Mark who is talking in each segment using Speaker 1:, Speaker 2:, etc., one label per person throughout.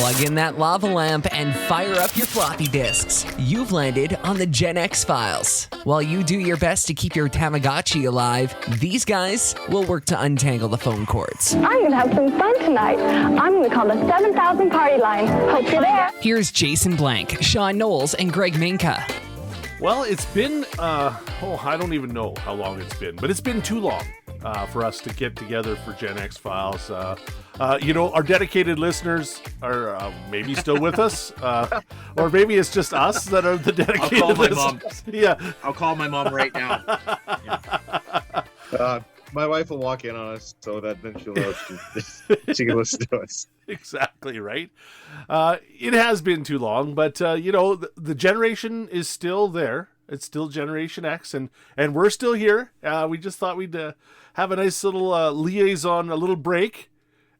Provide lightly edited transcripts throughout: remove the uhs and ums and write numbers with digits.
Speaker 1: Plug in that lava lamp and fire up your floppy disks. You've landed on the Gen X Files. While you do your best to keep your Tamagotchi alive, these guys will work to untangle the phone cords.
Speaker 2: I'm going to have some fun tonight. I'm going to call the 7000 party line. Hope you're there.
Speaker 1: Here's Jason Blank, Sean Knowles, and Greg Minka.
Speaker 3: Well, it's been, I don't even know how long it's been, but it's been too long for us to get together for Gen X Files. Our dedicated listeners are maybe still with us, or maybe it's just us that are the dedicated listeners.
Speaker 4: I'll call my mom.
Speaker 3: Yeah.
Speaker 4: I'll call my mom right now.
Speaker 5: My wife will walk in on us, so that then she'll know she can listen to us.
Speaker 3: Exactly right. It has been too long, but the generation is still there. It's still Generation X, and we're still here. We just thought we'd have a nice little liaison, a little break,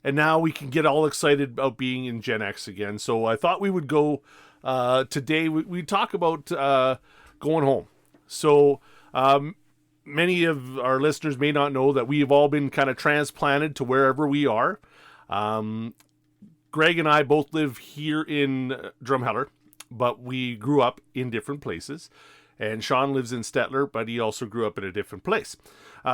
Speaker 3: and now we can get all excited about being in Gen X again. So I thought we would go today. We talk about going home. So many of our listeners may not know that we have all been kind of transplanted to wherever we are. Greg and I both live here in Drumheller, but we grew up in different places. And Sean lives in Stettler, but he also grew up in a different place.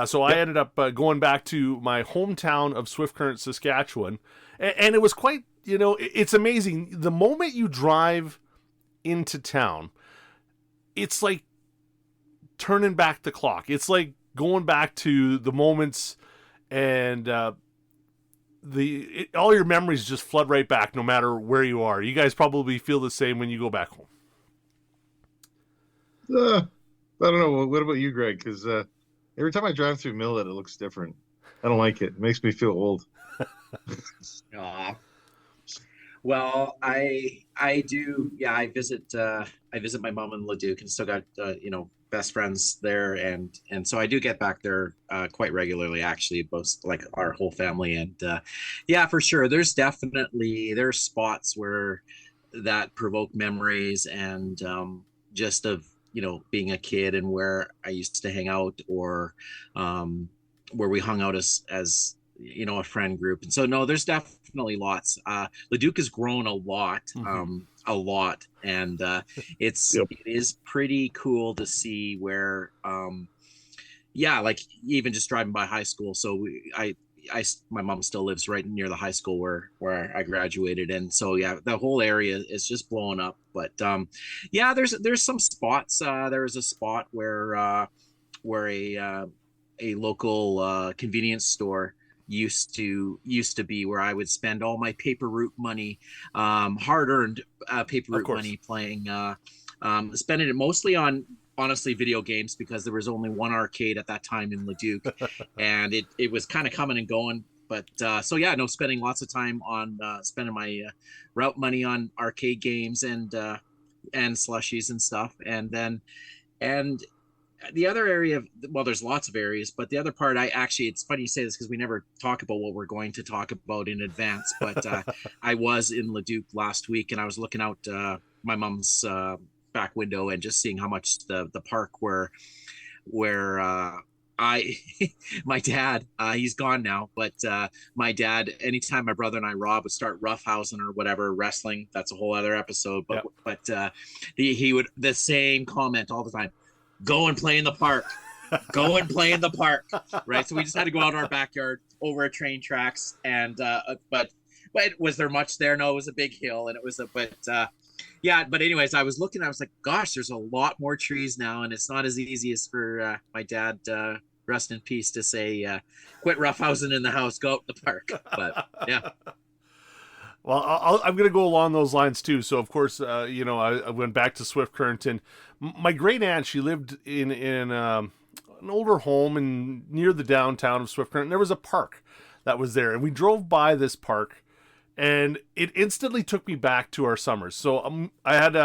Speaker 3: So I ended up going back to my hometown of Swift Current, Saskatchewan. And it was quite, it's amazing. The moment you drive into town, it's like turning back the clock. It's like going back to the moments, and all your memories just flood right back no matter where you are. You guys probably feel the same when you go back home.
Speaker 5: I don't know. What about you, Greg? Because every time I drive through Millet, it looks different. I don't like it. It makes me feel old.
Speaker 4: Aw. Well, I do. Yeah, I visit my mom in Leduc, and still got best friends there, and so I do get back there quite regularly, actually, both like our whole family. And yeah, for sure, there's spots where that provoke memories, and just of being a kid and where I used to hang out, or where we hung out as a friend group. And so no, there's definitely lots. Leduc has grown a lot. And it is pretty cool to see where like even just driving by high school. So my mom still lives right near the high school where I graduated, and so yeah, the whole area is just blowing up. But there's some spots. There was a spot where a local convenience store used to be, where I would spend all my paper route money, hard-earned paper route money, playing, spending it mostly on, honestly, video games, because there was only one arcade at that time in Leduc, and it was kind of coming and going. But spending lots of time on spending my route money on arcade games and slushies and stuff. And the other area, well, there's lots of areas, but the other part, it's funny you say this because we never talk about what we're going to talk about in advance, but I was in Leduc last week, and I was looking out my mom's back window and just seeing how much the park where my dad, he's gone now, but my dad, anytime my brother and I, Rob, would start roughhousing or whatever, wrestling, that's a whole other episode, but he would, the same comment all the time: go and play in the park. Go and play in the park. Right. So we just had to go out in our backyard over a train tracks. And, but was there much there? No, it was a big hill, and it was but anyways, I was looking, I was like, gosh, there's a lot more trees now. And it's not as easy as for my dad, rest in peace, to say, quit roughhousing in the house, go out in the park. But yeah.
Speaker 3: Well, I'm going to go along those lines too. So, of course, I went back to Swift Current, and my great aunt, she lived in an older home near the downtown of Swift Current. And there was a park that was there, and we drove by this park, and it instantly took me back to our summers. So I had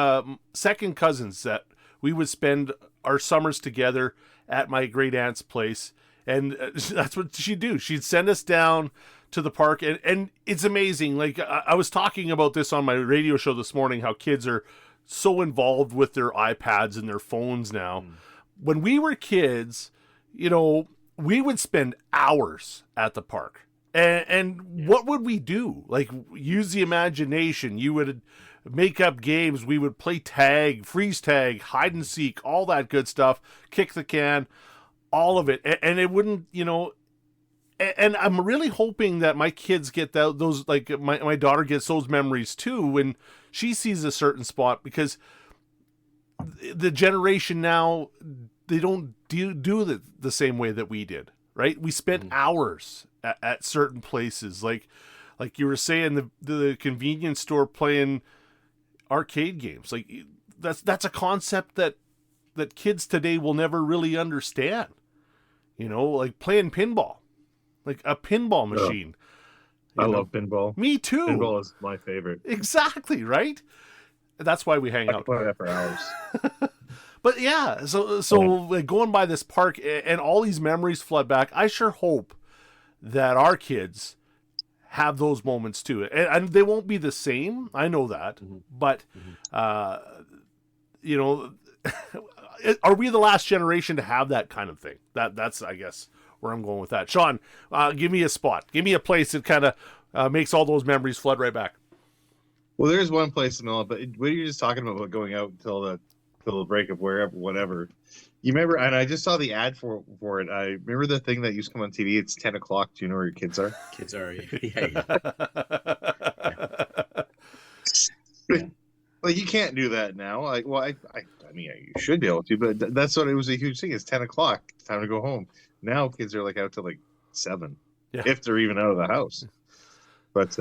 Speaker 3: second cousins that we would spend our summers together at my great aunt's place, and that's what she'd do. She'd send us down to the park, and it's amazing. Like I was talking about this on my radio show this morning, how kids are so involved with their iPads and their phones now. When we were kids, we would spend hours at the park. And what would we do? Like, use the imagination. You would make up games. We would play tag, freeze tag, hide and seek, all that good stuff, kick the can, all of it. And it wouldn't, and I'm really hoping that my kids get those, like my daughter gets those memories too when she sees a certain spot, because the generation now, they don't do the same way that we did, right? We spent hours at certain places, like you were saying, the convenience store playing arcade games. Like, that's a concept that kids today will never really understand. Like playing pinball, like a pinball machine.
Speaker 5: I love pinball.
Speaker 3: Me too.
Speaker 5: Pinball is my favorite.
Speaker 3: Exactly, right? That's why we hang
Speaker 5: I
Speaker 3: out.
Speaker 5: can play that for hours.
Speaker 3: But yeah, so like going by this park and all these memories flood back. I sure hope that our kids have those moments too, and they won't be the same. I know that, but are we the last generation to have that kind of thing? That's I guess where I'm going with that. Sean, give me a spot. Give me a place that kind of makes all those memories flood right back.
Speaker 5: Well, there's one place in Miller, but when you're just talking about going out until the break of whatever. You remember, and I just saw the ad for it. I remember the thing that used to come on TV. It's 10 o'clock. Do you know where your kids are?
Speaker 4: Kids are, yeah.
Speaker 5: Like, you can't do that now. Like, well, I mean, you should be able to, but that's what it was a huge thing. It's 10 o'clock. It's time to go home. Now kids are like out till like 7, if they're even out of the house. But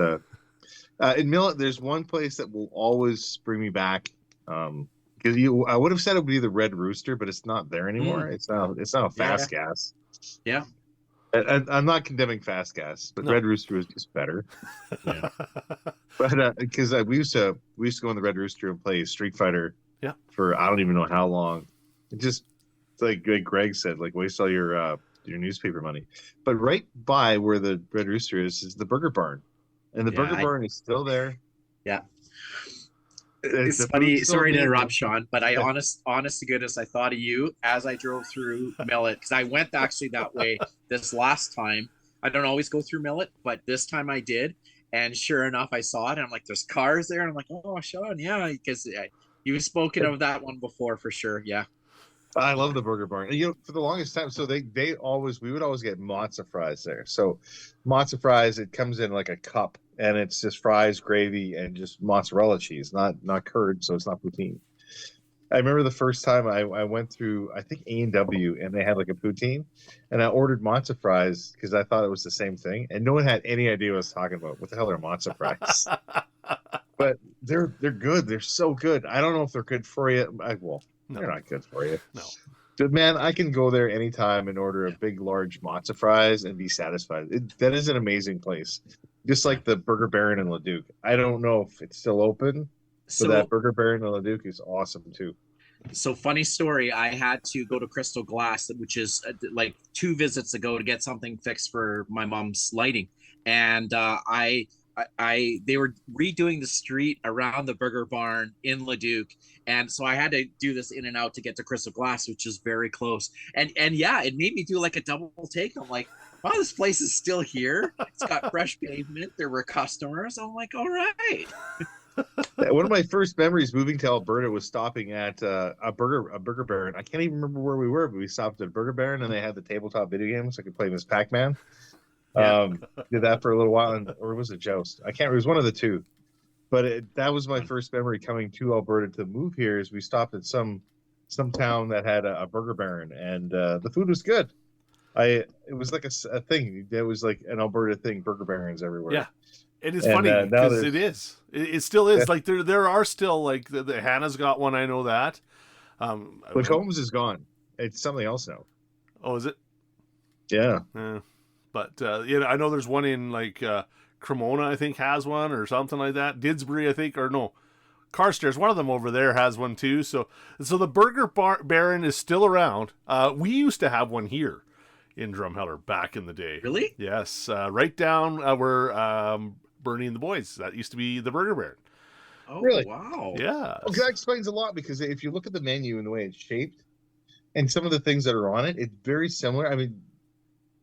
Speaker 5: in Millet, there's one place that will always bring me back. Because I would have said it would be the Red Rooster, but it's not there anymore. It's not a Fast Gas.
Speaker 4: Yeah.
Speaker 5: I'm not condemning Fast Gas, but Red Rooster was just better.
Speaker 4: Yeah.
Speaker 5: But because we used to go in the Red Rooster and play Street Fighter.
Speaker 3: Yeah.
Speaker 5: For I don't even know how long. It just, like Greg said, like, waste all your newspaper money. But right by where the Red Rooster is the Burger Barn, and the Burger Barn is still there.
Speaker 4: Yeah. It's funny. Sorry to interrupt, Sean, but I honest to goodness, I thought of you as I drove through Millet, because I went actually that way this last time. I don't always go through Millet, but this time I did, and sure enough, I saw it. And I'm like, "There's cars there," and I'm like, "Oh, Sean, yeah," because you've spoken of that one before for sure. Yeah,
Speaker 5: I love the Burger Barn. And, for the longest time, so we would always get matzo fries there. So matzo fries, it comes in like a cup, and it's just fries, gravy, and just mozzarella cheese, not curd, so it's not poutine. I remember the first time I went through, I think, A&W, and they had like a poutine, and I ordered matzo fries because I thought it was the same thing, and no one had any idea what I was talking about. What the hell are matzo fries? But they're good. They're so good. I don't know if they're good for you. They're not good for you.
Speaker 3: No.
Speaker 5: But man, I can go there anytime and order a big, large matzo fries and be satisfied. That is an amazing place. Just like the Burger Baron in Leduc. I don't know if it's still open, but that Burger Baron in Leduc is awesome too.
Speaker 4: So funny story, I had to go to Crystal Glass, which is like 2 visits ago, to get something fixed for my mom's lighting. And they were redoing the street around the Burger Barn in Leduc, and so I had to do this in and out to get to Crystal Glass, which is very close. And yeah, it made me do like a double take. I'm like, wow, this place is still here. It's got fresh pavement. There were customers. I'm like, all right.
Speaker 5: One of my first memories moving to Alberta was stopping at a Burger Baron. I can't even remember where we were, but we stopped at Burger Baron, and they had the tabletop video games. I could play Miss Pac Man. Did that for a little while, or was it Joust? I can't. It was one of the two. But that was my first memory coming to Alberta to move here. Is we stopped at some town that had a Burger Baron, and the food was good. It was like a thing. It was like an Alberta thing. Burger Barons everywhere.
Speaker 3: Yeah, it is funny because it is. It still is. Like there are still like the Hannah's got one. I know that.
Speaker 5: But Holmes is gone. It's something else now.
Speaker 3: Oh, is it?
Speaker 5: Yeah.
Speaker 3: But I know there's one in like Cremona, I think, has one or something like that. Didsbury, I think, or no, Carstairs, one of them over there has one too. So the Burger Baron is still around. We used to have one here in Drumheller back in the day.
Speaker 4: Really?
Speaker 3: Yes, right down where Bernie and the boys. That used to be the Burger Baron.
Speaker 4: Oh,
Speaker 5: really?
Speaker 4: Wow.
Speaker 3: Yeah.
Speaker 5: Okay, that explains a lot, because if you look at the menu and the way it's shaped, and some of the things that are on it, it's very similar. I mean,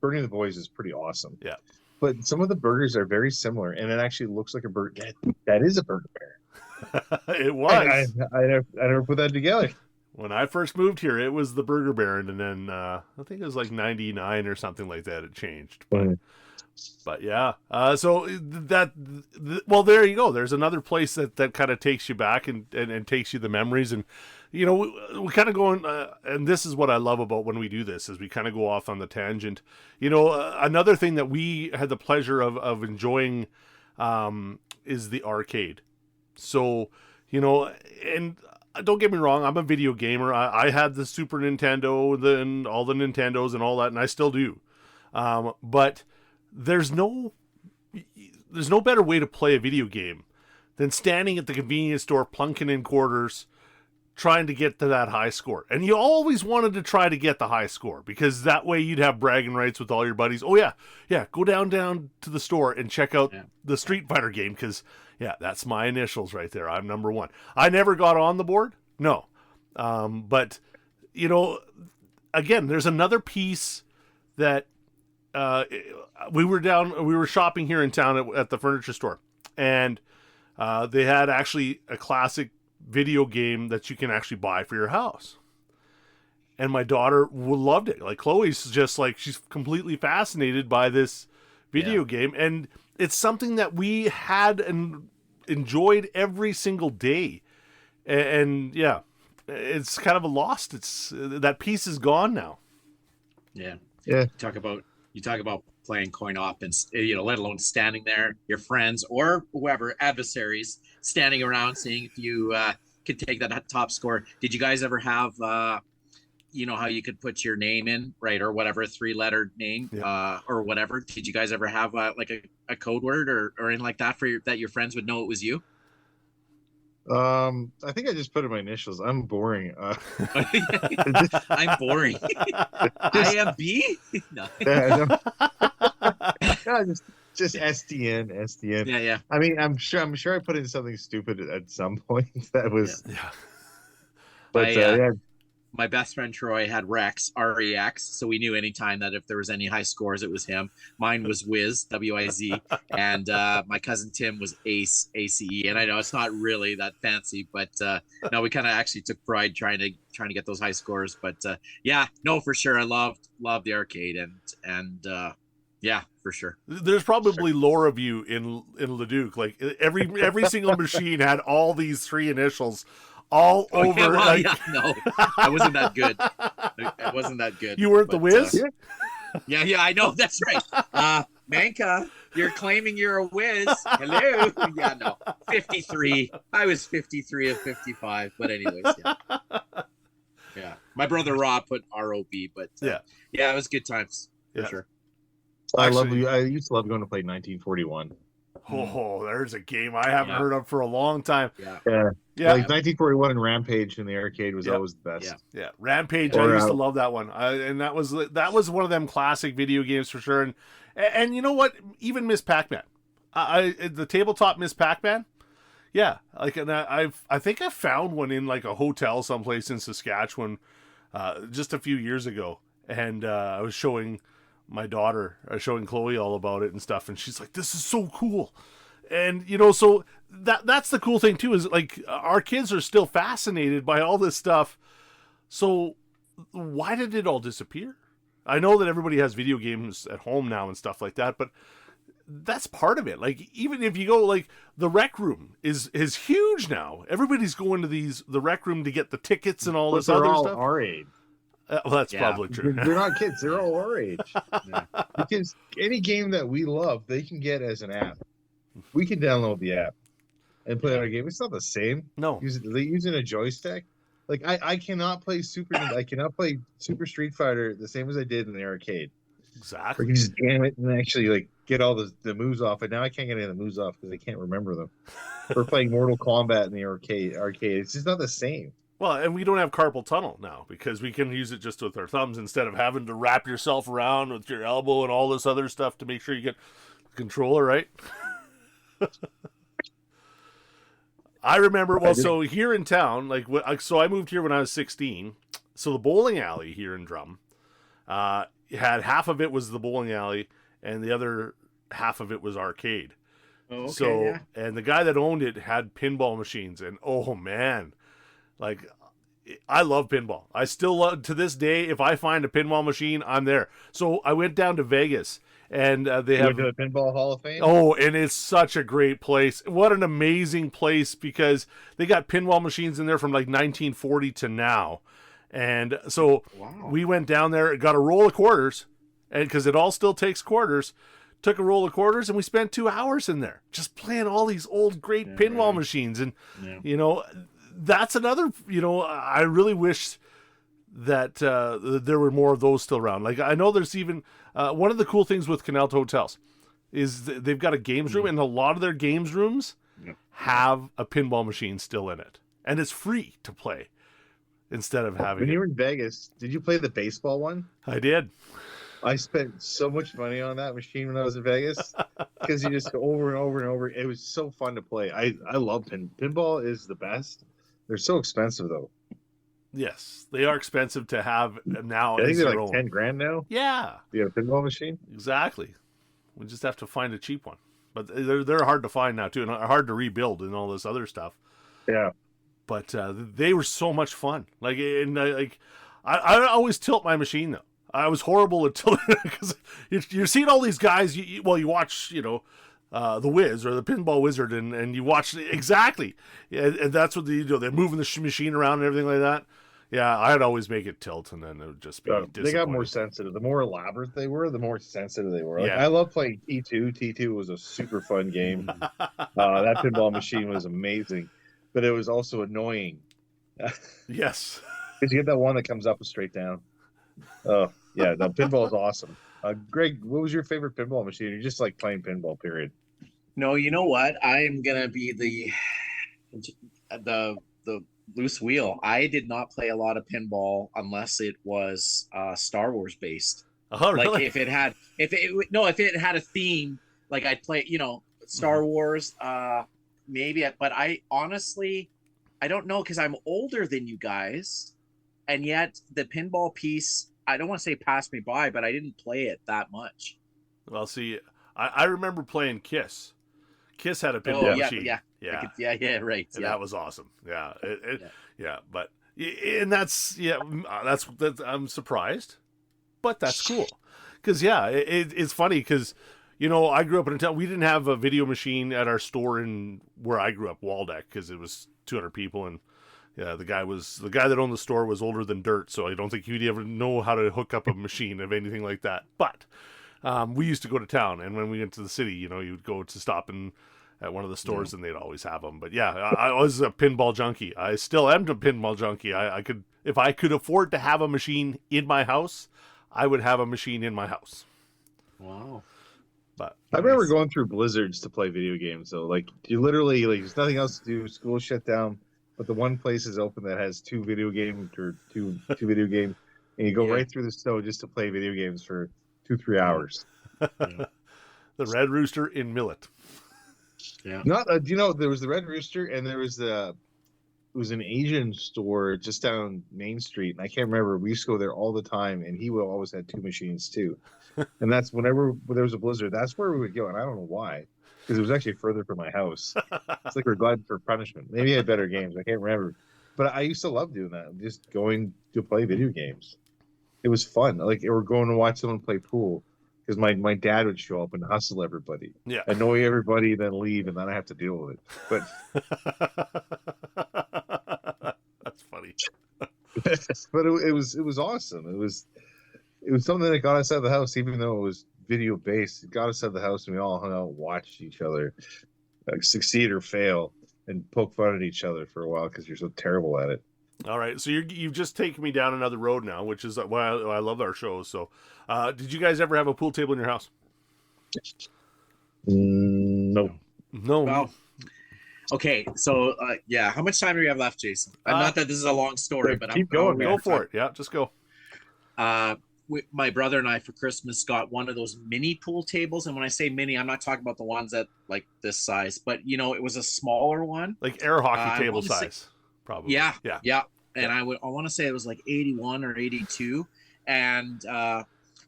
Speaker 5: Bernie and the Boys is pretty awesome.
Speaker 3: Yeah.
Speaker 5: but some of the burgers are very similar, and it actually looks like a burger. That is a Burger Baron.
Speaker 3: It was.
Speaker 5: I never put that together.
Speaker 3: When I first moved here, it was the Burger Baron, and then I think it was like 99 or something like that. It changed. But yeah, so well, there you go. There's another place that kind of takes you back and takes you the memories. And, you know, we kind of go on, and this is what I love about when we do this, is we kind of go off on the tangent. You know, another thing that we had the pleasure of enjoying is the arcade. So, you know, and don't get me wrong, I'm a video gamer. I had the Super Nintendo and all the Nintendos and all that, and I still do. But there's no better way to play a video game than standing at the convenience store, plunking in quarters, trying to get to that high score. And you always wanted to try to get the high score, because that way you'd have bragging rights with all your buddies. Oh yeah, go down to the store and check out the Street Fighter game, because that's my initials right there. I'm number 1. I never got on the board, no. But, you know, again, there's another piece that we were shopping here in town at the furniture store, and they had actually a classic video game that you can actually buy for your house. And my daughter loved it. Like, Chloe's just like, she's completely fascinated by this video game, and it's something that we had and enjoyed every single day. And yeah, it's kind of a lost. It's that piece is gone now.
Speaker 4: Yeah.
Speaker 5: Yeah.
Speaker 4: You talk about playing coin op, and, you know, let alone standing there, your friends or whoever, adversaries, standing around seeing if you could take that top score. Did you guys ever have, you know, how you could put your name in, right, or whatever, 3-lettered name, or whatever? Did you guys ever have like a code word or anything like that that your friends would know it was you?
Speaker 5: I think I just put in my initials. I'm boring.
Speaker 4: I'm boring. I am B. No.
Speaker 5: Just STN.
Speaker 4: Yeah.
Speaker 5: I mean, I'm sure I put in something stupid at some point. That was.
Speaker 3: Yeah.
Speaker 5: But
Speaker 4: my best friend Troy had Rex, R-E-X, so we knew anytime that if there was any high scores, it was him. Mine was Wiz, W-I-Z, and my cousin Tim was Ace, A-C-E. And I know it's not really that fancy, but no, we kind of actually took pride trying to get those high scores. But yeah, no, for sure, I loved the arcade, and yeah, for sure.
Speaker 3: There's probably lore of you in Leduc. Like, every single machine had all these 3 initials all over.
Speaker 4: Yeah, well, no, I wasn't that good. It wasn't that good.
Speaker 3: You weren't the Wiz?
Speaker 4: Yeah, I know. That's right. Manka, you're claiming you're a Wiz. Hello. Yeah, no. 53. I was 53 of 55. But anyways, yeah. My brother Rob put R-O-B, but yeah, it was good times for sure.
Speaker 5: I used to love going to play 1941.
Speaker 3: Oh, there's a game I haven't heard of for a long time.
Speaker 5: Yeah. Like 1941 and Rampage in the arcade was always the best.
Speaker 3: Yeah. Rampage, I used to love that one. And that was one of them classic video games for sure. And you know what? Even Miss Pac Man. The tabletop Miss Pac Man. Yeah. Like, and I think I found one in like a hotel someplace in Saskatchewan just a few years ago. And I was showing my daughter, showing Chloe all about it and stuff, and she's like, "This is so cool." And, you know, so that's the cool thing too, is like our kids are still fascinated by all this stuff. So why did it all disappear? I know that everybody has video games at home now and stuff like that, but that's part of it. Like, even if you go, like, the rec room is huge now. Everybody's going to the rec room to get the tickets and all this other
Speaker 5: all
Speaker 3: stuff.
Speaker 5: Our age.
Speaker 3: Well, that's probably true.
Speaker 5: They're not kids. They're all our age. Because any game that we love, they can get as an app. We can download the app and play our game. It's not the same.
Speaker 3: No.
Speaker 5: Using a joystick. Like, I cannot play Super Street Fighter the same as I did in the arcade.
Speaker 3: Exactly.
Speaker 5: I can just jam it and actually like get all the moves off. And now I can't get any of the moves off because I can't remember them. We're playing Mortal Kombat in the arcade. It's just not the same.
Speaker 3: Well, and we don't have carpal tunnel now because we can use it just with our thumbs instead of having to wrap yourself around with your elbow and all this other stuff to make sure you get the controller right. I remember, so here in town, so I moved here when I was 16. So the bowling alley here in Drum, had half of it was the bowling alley, and the other half of it was arcade.
Speaker 4: Oh, okay,
Speaker 3: So,
Speaker 4: yeah.
Speaker 3: and the guy that owned it had pinball machines, and oh man, like I love pinball. I still love, to this day, if I find a pinball machine, I'm there. So I went down to Vegas, and they
Speaker 5: You
Speaker 3: have
Speaker 5: went to the Pinball Hall of Fame?
Speaker 3: oh, and it's such a great place. What an amazing place, because they got pinball machines in there from like 1940 to now. And so
Speaker 4: Wow.
Speaker 3: we went down there, got a roll of quarters, and because it all still takes quarters, took a roll of quarters, and we spent 2 hours in there just playing all these old great pinball machines. And you know, that's another, you know, I really wish that there were more of those still around. Like, I know there's even one of the cool things with Canal Hotels is they've got a games room, and a lot of their games rooms have a pinball machine still in it, and it's free to play instead of having
Speaker 5: When
Speaker 3: it.
Speaker 5: you were in Vegas, did you play the baseball one?
Speaker 3: I did.
Speaker 5: I spent so much money on that machine when I was in Vegas because you just go over and over and over. It was so fun to play. I love pinball is the best. They're so expensive though.
Speaker 3: Yes, they are expensive to have now.
Speaker 5: I think
Speaker 3: as
Speaker 5: they're
Speaker 3: your
Speaker 5: like
Speaker 3: own.
Speaker 5: 10 grand now.
Speaker 3: Yeah,
Speaker 5: You have a pinball machine?
Speaker 3: exactly. We just have to find a cheap one, but they're hard to find now too, and hard to rebuild and all this other stuff.
Speaker 5: Yeah.
Speaker 3: But they were so much fun. Like, and I always tilt my machine though. I was horrible at tilting because you're seeing all these guys. You watch, you know, the Wiz or the Pinball Wizard, and you watch exactly, and that's what they do. They're moving the machine around and everything like that. Yeah, I'd always make it tilt, and then it would just be
Speaker 5: They got more
Speaker 3: disappointing.
Speaker 5: sensitive. The more elaborate they were, the more sensitive they were. Like,
Speaker 3: Yeah.
Speaker 5: I love playing T2. T2 was a super fun game. That pinball machine was amazing, but it was also annoying.
Speaker 3: Yes.
Speaker 5: Because you get that one that comes up and straight down. Oh, yeah, the pinball is awesome. Greg, what was your favorite pinball machine? You just like playing pinball, period.
Speaker 4: No, you know what? I am gonna be the loose wheel. I did not play a lot of pinball unless it was Star Wars based.
Speaker 3: Oh, really?
Speaker 4: Like if it had a theme, like I'd play, you know, Star Wars, maybe. But I honestly, I don't know, because I'm older than you guys, and yet the pinball piece, I don't want to say passed me by, but I didn't play it that much.
Speaker 3: Well, see, I remember playing Kiss. Kiss had a pinball machine.
Speaker 4: Yeah, right.
Speaker 3: And that was awesome. Yeah,
Speaker 4: Yeah.
Speaker 3: but and that's I'm surprised, but that's cool, because it's funny because, you know, I grew up in a town. We didn't have a video machine at our store in where I grew up, Waldeck, because it was 200 people, and yeah, the guy that owned the store was older than dirt, so I don't think he'd ever know how to hook up a machine of anything like that. But we used to go to town, and when we went to the city, you know, you'd go to stop at one of the stores, and they'd always have them. But yeah, I was a pinball junkie. I still am a pinball junkie. I could, if I could afford to have a machine in my house, I would have a machine in my house.
Speaker 4: Wow.
Speaker 3: But
Speaker 5: I remember going through blizzards to play video games, though. Like, you literally, like, there's nothing else to do. School shut down, but the one place is open that has two video games, and you go right through the snow just to play video games for 2-3 hours.
Speaker 3: the Red Rooster in Millet.
Speaker 4: Yeah.
Speaker 5: Not, you know, there was the Red Rooster, and there was it was an Asian store just down Main Street, and I can't remember. We used to go there all the time, and he would always had two machines too. And that's whenever there was a blizzard, that's where we would go, and I don't know why, because it was actually further from my house. It's like we're glad for punishment. Maybe I had better games. I can't remember, but I used to love doing that. Just going to play video games. It was fun. Like, or going to watch someone play pool, because my dad would show up and hustle everybody, annoy everybody, then leave, and then I have to deal with it. But
Speaker 3: that's funny.
Speaker 5: but it was awesome. It was something that got us out of the house, even though it was video based. It got us out of the house, and we all hung out and watched each other succeed or fail, and poke fun at each other for a while because you're so terrible at it.
Speaker 3: All right, so you've just taken me down another road now, which is why I love our shows. So, did you guys ever have a pool table in your house?
Speaker 5: No.
Speaker 3: No.
Speaker 4: Well, okay, so how much time do we have left, Jason? Not that this is a long story, but
Speaker 5: keep going.
Speaker 3: Go for it. Yeah, just go.
Speaker 4: My brother and I for Christmas got one of those mini pool tables, and when I say mini, I'm not talking about the ones that like this size, but you know, it was a smaller one,
Speaker 3: like air hockey table size, probably.
Speaker 4: Yeah. And I want to say it was like 81 or 82, and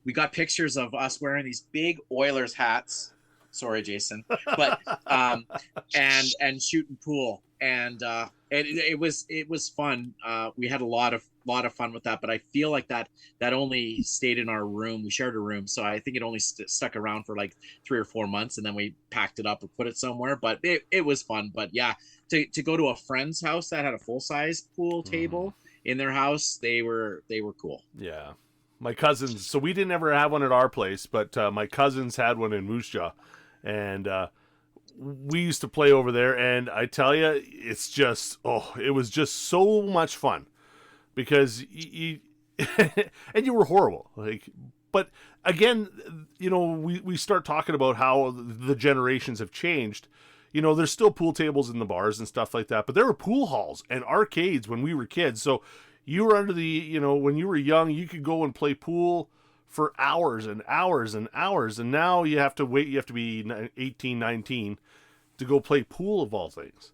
Speaker 4: we got pictures of us wearing these big Oilers hats Sorry, Jason. But and shooting pool, and it was fun. We had a lot of fun with that. But I feel like that only stayed in our room. We shared a room, so I think it only stuck around for like 3 or 4 months, and then we packed it up and put it somewhere. But it was fun. But yeah, to go to a friend's house that had a full size pool table in their house, they were cool.
Speaker 3: Yeah. My cousins, so we didn't ever have one at our place, but my cousins had one in Moose Jaw, and we used to play over there, and I tell you, it's just, it was just so much fun, because you and you were horrible, like, but again, we start talking about how the generations have changed. There's still pool tables in the bars and stuff like that, but there were pool halls and arcades when we were kids, so you were under the, when you were young, you could go and play pool for hours and hours and hours. And now you have to wait. You have to be 18, 19 to go play pool, of all things.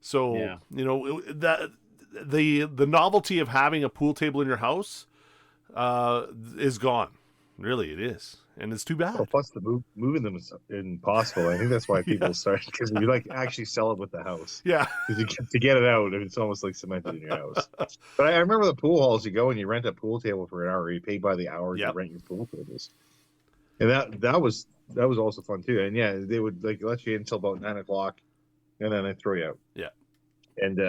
Speaker 3: So,
Speaker 4: Yeah.
Speaker 3: that the novelty of having a pool table in your house is gone. Really, it is. And it's too bad.
Speaker 5: Well, plus the moving them is impossible. I think that's why people start, because you like actually sell it with the house.
Speaker 3: Yeah.
Speaker 5: Because to get it out, it's almost like cemented in your house. But I remember the pool halls. You go and you rent a pool table for an hour. You pay by the hour to rent your pool tables, and that was also fun too. And yeah, they would like let you in until about 9 o'clock, and then they throw you out.
Speaker 3: Yeah.
Speaker 5: And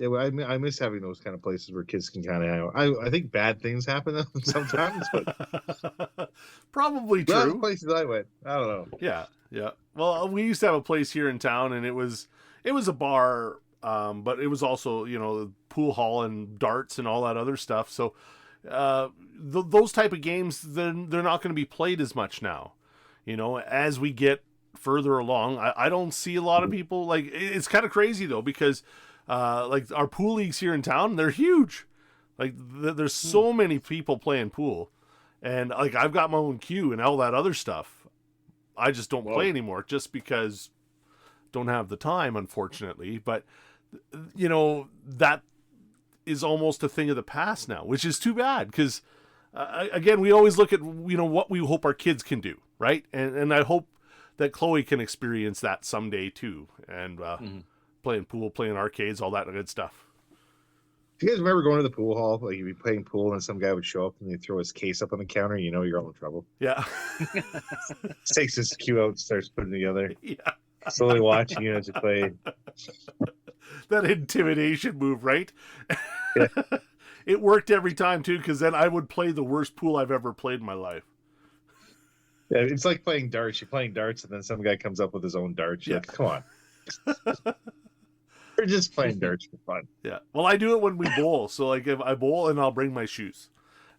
Speaker 5: I miss having those kind of places where kids can kind of. I think bad things happen sometimes, but
Speaker 3: probably
Speaker 5: well,
Speaker 3: true.
Speaker 5: the places I went, I don't know.
Speaker 3: Yeah, yeah. Well, we used to have a place here in town, and it was a bar, but it was also the pool hall and darts and all that other stuff. So those type of games, they're not going to be played as much now. As we get further along, I don't see a lot of people, like, it's kind of crazy though, because like our pool leagues here in town, they're huge. Like there's so many people playing pool, and like I've got my own queue and all that other stuff. I just don't play anymore just because don't have the time, unfortunately. But that is almost a thing of the past now, which is too bad, because again, we always look at what we hope our kids can do, right? And I hope that Chloe can experience that someday too, and playing pool, playing arcades, all that good stuff.
Speaker 5: Do you guys remember going to the pool hall? Like you'd be playing pool and some guy would show up and they'd throw his case up on the counter. You're all in trouble.
Speaker 3: Yeah.
Speaker 5: Takes his cue out, starts putting it together.
Speaker 3: Yeah.
Speaker 5: Slowly watching you as you play.
Speaker 3: That intimidation move, right?
Speaker 5: Yeah.
Speaker 3: It worked every time too, because then I would play the worst pool I've ever played in my life.
Speaker 5: Yeah, it's like playing darts. You're playing darts and then some guy comes up with his own darts. You're like, come on. We're just playing darts for fun.
Speaker 3: Yeah. Well, I do it when we bowl. So like if I bowl, and I'll bring my shoes.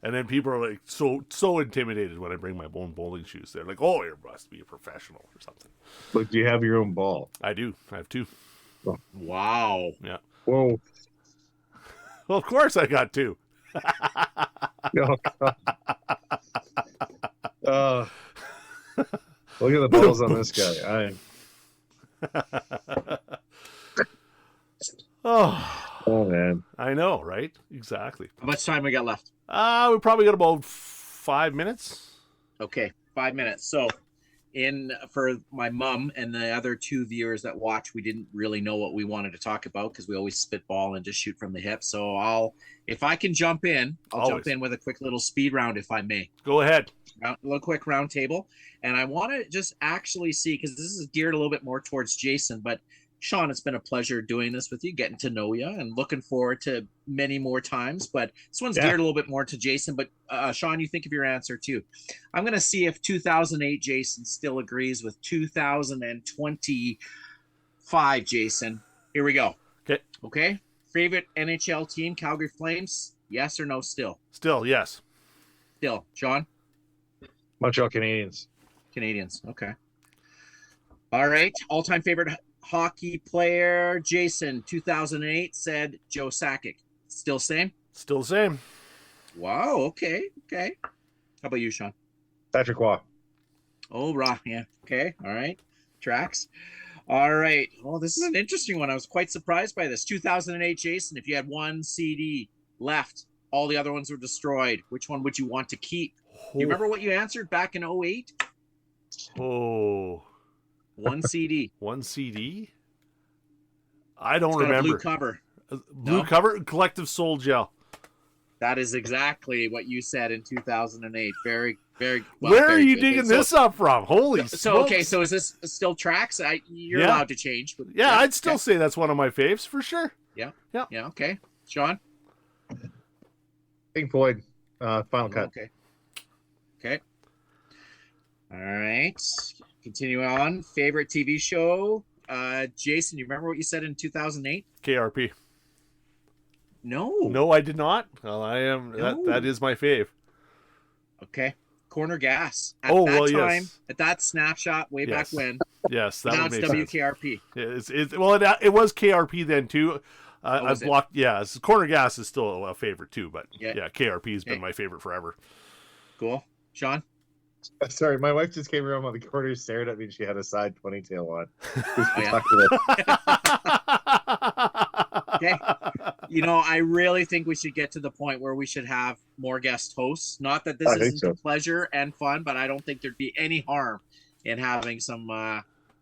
Speaker 3: And then people are like so intimidated when I bring my own bowling shoes. They're like, "Oh, you must be a professional or something."
Speaker 5: But do you have your own ball?
Speaker 3: I do. I have 2.
Speaker 4: Wow.
Speaker 3: Yeah.
Speaker 5: Whoa.
Speaker 3: Well, of course I got 2.
Speaker 5: Oh, God. Look at the balls on this guy. Oh man.
Speaker 3: I know, right? Exactly.
Speaker 4: How much time we got left?
Speaker 3: We probably got about 5 minutes.
Speaker 4: Okay, 5 minutes. So, for my mom and the other 2 viewers that watch, we didn't really know what we wanted to talk about because we always spitball and just shoot from the hip. So if I can jump in, I'll jump in with a quick little speed round, if I may.
Speaker 3: Go ahead.
Speaker 4: A little quick round table, and I want to just actually see, because this is geared a little bit more towards Jason, but Sean, it's been a pleasure doing this with you, getting to know you, and looking forward to many more times. But this one's geared a little bit more to Jason. But Sean, you think of your answer too. I'm going to see if 2008 Jason still agrees with 2025 Jason. Here we go. Okay. Favorite NHL team, Calgary Flames? Yes or no? Still.
Speaker 3: Still, yes.
Speaker 4: Still, Sean.
Speaker 5: Montreal Canadiens.
Speaker 4: Canadians. Okay. All right. All-time favorite hockey player, Jason, 2008 said Joe Sakic. Still same?
Speaker 3: Still the same.
Speaker 4: Wow. Okay. How about you, Sean?
Speaker 5: Patrick Waugh.
Speaker 4: Oh, yeah. Okay. All right. Tracks. All right. Well, this is an interesting one. I was quite surprised by this. 2008, Jason, if you had one CD left, all the other ones were destroyed, which one would you want to keep? Do you remember what you answered back in 08?
Speaker 3: Oh.
Speaker 4: One CD.
Speaker 3: One CD? I don't
Speaker 4: It's got a
Speaker 3: remember.
Speaker 4: blue cover.
Speaker 3: Blue
Speaker 4: No?
Speaker 3: cover? Collective Soul Gel.
Speaker 4: That is exactly what you said in 2008. Very, very well.
Speaker 3: Where are
Speaker 4: very
Speaker 3: you
Speaker 4: good.
Speaker 3: digging
Speaker 4: So-
Speaker 3: this up from? Holy
Speaker 4: So okay,
Speaker 3: smokes.
Speaker 4: so is this still tracks? You're
Speaker 3: Yeah.
Speaker 4: allowed to change. But,
Speaker 3: Yeah, I'd still
Speaker 4: okay.
Speaker 3: say that's one of my faves for sure.
Speaker 4: Yeah.
Speaker 3: Yeah.
Speaker 4: Yeah. Okay. Sean.
Speaker 5: Pink Floyd, Final Cut.
Speaker 4: Okay. Okay. All right. Continue on. Favorite TV show. Jason, you remember what you said in 2008?
Speaker 3: KRP.
Speaker 4: No.
Speaker 3: No, I did not. Well, I am.
Speaker 4: No.
Speaker 3: That is my fave.
Speaker 4: Okay. Corner Gas. At
Speaker 3: Oh,
Speaker 4: that
Speaker 3: well,
Speaker 4: time,
Speaker 3: yes.
Speaker 4: at that snapshot way back
Speaker 3: Yes.
Speaker 4: when.
Speaker 3: Yes, that
Speaker 4: Now
Speaker 3: would
Speaker 4: it's
Speaker 3: make sense.
Speaker 4: WKRP.
Speaker 3: It was KRP then too. I
Speaker 4: was it?
Speaker 3: blocked. Yeah, Corner Gas is still a favorite too, but
Speaker 4: Yeah.
Speaker 3: yeah, KRP has been
Speaker 4: Okay.
Speaker 3: my favorite forever.
Speaker 4: Cool. Sean.
Speaker 5: Sorry, my wife just came around on the corner, stared at me, and she had a side ponytail on.
Speaker 4: Okay. You know, I really think we should get to the point where we should have more guest hosts. Not that this
Speaker 5: I think
Speaker 4: isn't
Speaker 5: so.
Speaker 4: a pleasure and fun, but I don't think there'd be any harm in having some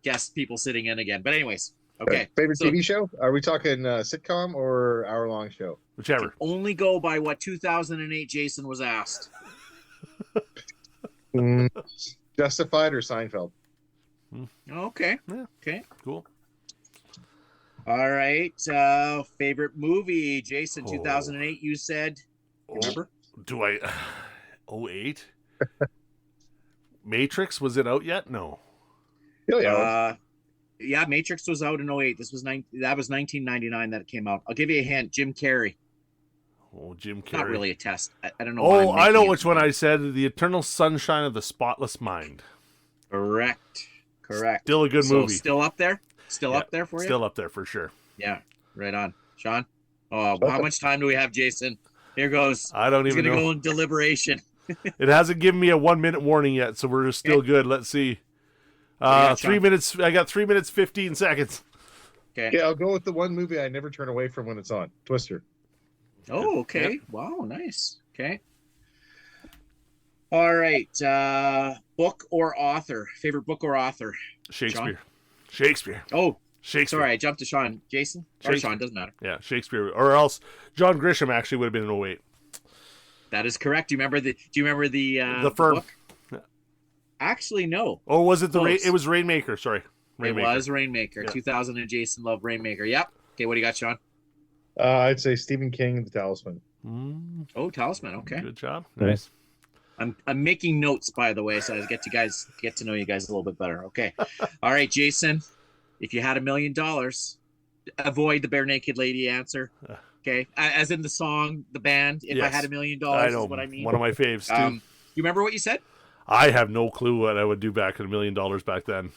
Speaker 4: guest people sitting in again. But anyways, okay.
Speaker 5: Favorite
Speaker 4: So
Speaker 5: TV show? Are we talking sitcom or hour-long show?
Speaker 3: Whichever.
Speaker 4: only go by what 2008 Jason was asked.
Speaker 5: Justified or Seinfeld?
Speaker 4: Okay.
Speaker 3: Yeah.
Speaker 4: Okay.
Speaker 3: Cool.
Speaker 4: All right. Favorite movie, Jason,
Speaker 3: Oh.
Speaker 4: 2008, you said. Remember?
Speaker 3: Do I? 08? Matrix, was it out yet? No.
Speaker 4: Yeah, Matrix was out in 08. That was 1999 that it came out. I'll give you a hint. Jim Carrey.
Speaker 3: Oh, Jim Carrey.
Speaker 4: Not really a test. I don't know. why
Speaker 3: Oh,
Speaker 4: I'm
Speaker 3: I know
Speaker 4: making it.
Speaker 3: which one I said. The Eternal Sunshine of the Spotless Mind.
Speaker 4: Correct.
Speaker 3: Still a good
Speaker 4: So
Speaker 3: movie.
Speaker 4: still up there? Still
Speaker 3: Yeah,
Speaker 4: up there for you?
Speaker 3: Still up there for sure.
Speaker 4: Yeah. Right on. Sean? Oh, how much time do we have, Jason? Here goes.
Speaker 3: I don't
Speaker 4: He's
Speaker 3: even
Speaker 4: going to
Speaker 3: know.
Speaker 4: go in deliberation.
Speaker 3: It hasn't given me a 1 minute warning yet, so we're still good. Let's see.
Speaker 4: got,
Speaker 3: 3
Speaker 4: Sean?
Speaker 3: minutes. I got 3 minutes 15 seconds.
Speaker 4: Okay.
Speaker 5: Yeah, I'll go with the one movie I never turn away from when it's on. Twister.
Speaker 4: Oh, okay. Wow, nice. Okay. All right. Book or author? Favorite book or author?
Speaker 3: Shakespeare. Shakespeare.
Speaker 4: Oh,
Speaker 3: Shakespeare.
Speaker 4: sorry, I jumped to Sean. Jason? Or
Speaker 3: Shakespeare.
Speaker 4: Sean, doesn't matter.
Speaker 3: Yeah, Shakespeare. Or else John Grisham actually would have been in 08.
Speaker 4: That is correct. Do you remember the
Speaker 3: Firm.
Speaker 4: book? Actually, no.
Speaker 3: Or was it
Speaker 4: Close.
Speaker 3: It was Rainmaker. Sorry. Rainmaker.
Speaker 4: It was Rainmaker.
Speaker 3: Yeah.
Speaker 4: 2000 and Jason loved Rainmaker. Yep. Okay, what do you got, Sean?
Speaker 5: I'd say Stephen King, The Talisman.
Speaker 4: Oh, Talisman. Okay.
Speaker 3: Good job.
Speaker 5: Yeah.
Speaker 3: Nice.
Speaker 4: I'm making notes, by the way, so I get to know you guys a little bit better. Okay. All right, Jason. If you had $1 million, avoid the bare naked lady answer. Okay, as in the song, the band. If I
Speaker 3: Yes.
Speaker 4: had $1 million,
Speaker 3: I know.
Speaker 4: is what I mean.
Speaker 3: One of my faves, too.
Speaker 4: You remember what you said?
Speaker 3: I have no clue what I would do back at $1 million back then.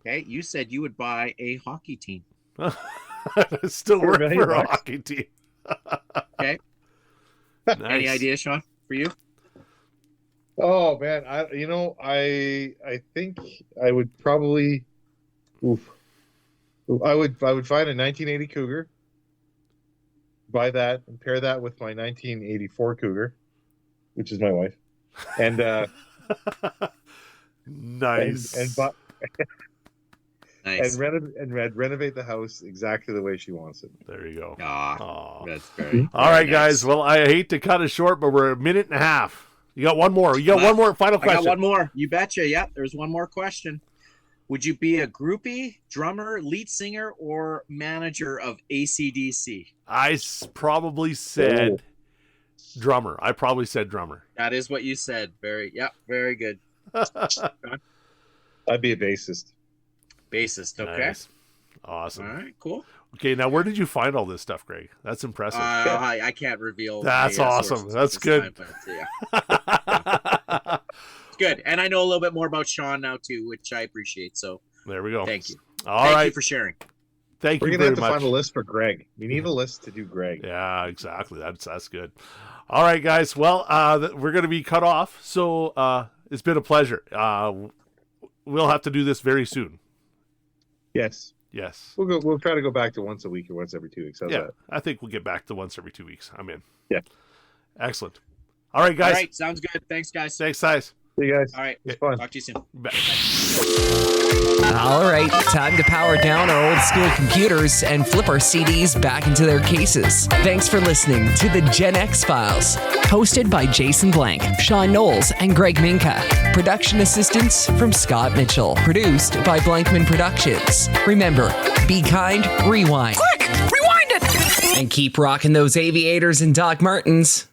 Speaker 4: Okay, you said you would buy a hockey team.
Speaker 3: I still
Speaker 5: For
Speaker 3: work
Speaker 5: $1
Speaker 3: for a
Speaker 5: million.
Speaker 3: hockey team.
Speaker 4: Okay.
Speaker 3: Nice.
Speaker 4: Any ideas, Sean, for you?
Speaker 5: Oh man, I think I would probably I would find a 1980 Cougar, buy that and pair that with my 1984 Cougar, which is my wife. And
Speaker 3: Nice.
Speaker 4: Nice.
Speaker 5: and renovate the house exactly the way she wants it.
Speaker 3: There you go.
Speaker 4: Ah,
Speaker 3: Aw.
Speaker 4: that's very.
Speaker 3: All right,
Speaker 4: very
Speaker 3: guys.
Speaker 4: nice.
Speaker 3: Well, I hate to cut it short, but we're a minute and a half. You got one more. You got one more final
Speaker 4: I
Speaker 3: question.
Speaker 4: got one more. You betcha. Yep. There's one more question. Would you be a groupie, drummer, lead singer, or manager of AC/DC?
Speaker 3: Probably said drummer. I probably said drummer.
Speaker 4: That is what you said. Very good.
Speaker 5: I'd be a bassist.
Speaker 4: Bassist. Okay.
Speaker 3: Nice. Awesome.
Speaker 4: All right. Cool.
Speaker 3: Okay, now where did you find all this stuff, Greg? That's impressive.
Speaker 4: I can't reveal.
Speaker 3: That's
Speaker 4: my,
Speaker 3: awesome.
Speaker 4: sources
Speaker 3: That's
Speaker 4: at this
Speaker 3: good.
Speaker 4: time, but, yeah. It's good, and I know a little bit more about Sean now too, which I appreciate. So
Speaker 3: There we go.
Speaker 4: thank you.
Speaker 3: All
Speaker 4: Thank
Speaker 3: right.
Speaker 4: you for sharing.
Speaker 3: Thank
Speaker 5: We're
Speaker 3: you
Speaker 5: gonna
Speaker 3: very
Speaker 5: have to
Speaker 3: much.
Speaker 5: find a list for Greg. We need a list to do Greg.
Speaker 3: Yeah, exactly. That's good. All right, guys. Well, we're going to be cut off. So it's been a pleasure. We'll have to do this very soon.
Speaker 5: Yes.
Speaker 3: Yes.
Speaker 5: We'll try to go back to once a week or once every 2 weeks. How's
Speaker 3: Yeah,
Speaker 5: that?
Speaker 3: I think we'll get back to once every 2 weeks. I'm in.
Speaker 5: Yeah.
Speaker 3: Excellent. All right, guys.
Speaker 4: All right, sounds good. Thanks, guys.
Speaker 3: Thanks, guys.
Speaker 5: See you guys.
Speaker 4: All right.
Speaker 5: It's fun.
Speaker 4: Talk to you soon.
Speaker 1: All right, time to power down our old school computers and flip our CDs back into their cases. Thanks for listening to the Gen X Files. Hosted by Jason Blank, Sean Knowles, and Greg Minka. Production assistance from Scott Mitchell. Produced by Blankman Productions. Remember, be kind, rewind.
Speaker 6: Quick, rewind it!
Speaker 1: And keep rocking those aviators and Doc Martens.